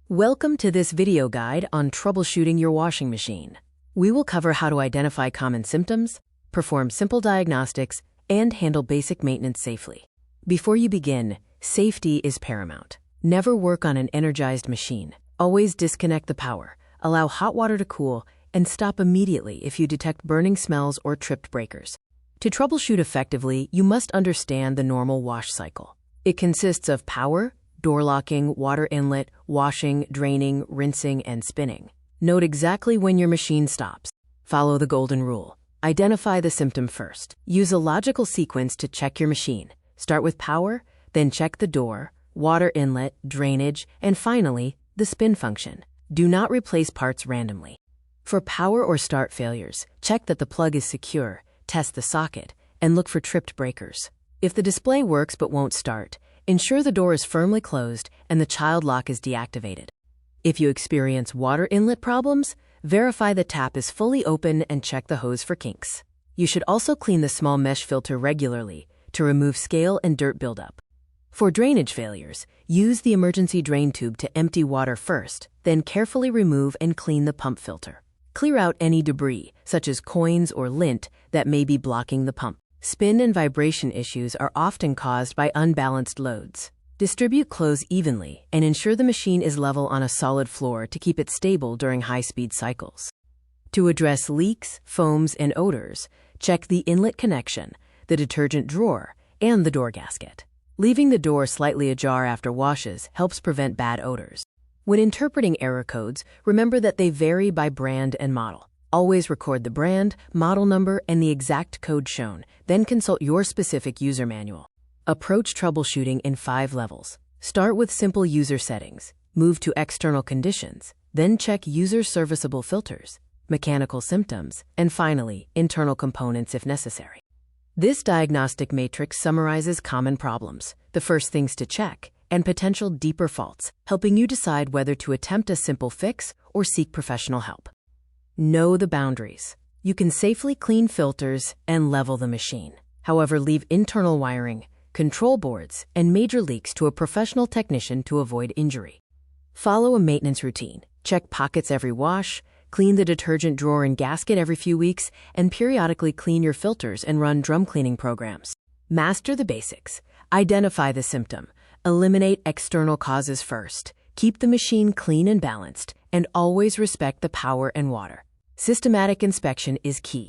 Welcome to this video guide on troubleshooting your washing machine. We will cover how to identify common symptoms, perform simple diagnostics, and handle basic maintenance safely. Before you begin, safety is paramount. Never work on an energized machine. Always disconnect the power, allow hot water to cool, and stop immediately if you detect burning smells or tripped breakers. To troubleshoot effectively, you must understand the normal wash cycle. It consists of power, door locking, water inlet, washing, draining, rinsing, and spinning. Note exactly when your machine stops. Follow the golden rule. Identify the symptom first. Use a logical sequence to check your machine. Start with power, then check the door, water inlet, drainage, and finally, the spin function. Do not replace parts randomly. For power or start failures, check that the plug is secure, test the socket, and look for tripped breakers. If the display works but won't start, ensure the door is firmly closed and the child lock is deactivated. If you experience water inlet problems, verify the tap is fully open and check the hose for kinks. You should also clean the small mesh filter regularly to remove scale and dirt buildup. For drainage failures, use the emergency drain tube to empty water first, then carefully remove and clean the pump filter. Clear out any debris, such as coins or lint, that may be blocking the pump. Spin and vibration issues are often caused by unbalanced loads. Distribute clothes evenly and ensure the machine is level on a solid floor to keep it stable during high-speed cycles. To address leaks, foams, and odors, check the inlet connection, the detergent drawer, and the door gasket. Leaving the door slightly ajar after washes helps prevent bad odors. When interpreting error codes, remember that they vary by brand and model. Always record the brand, model number, and the exact code shown, then consult your specific user manual. Approach troubleshooting in 5 levels. Start with simple user settings, move to external conditions, then check user serviceable filters, mechanical symptoms, and finally, internal components if necessary. This diagnostic matrix summarizes common problems, the first things to check, and potential deeper faults, helping you decide whether to attempt a simple fix or seek professional help. Know the boundaries. You can safely clean filters and level the machine. However, leave internal wiring, control boards, and major leaks to a professional technician to avoid injury. Follow a maintenance routine. Check pockets every wash, clean the detergent drawer and gasket every few weeks, and periodically clean your filters and run drum cleaning programs. Master the basics. Identify the symptom. Eliminate external causes first. Keep the machine clean and balanced, and always respect the power and water. Systematic inspection is key.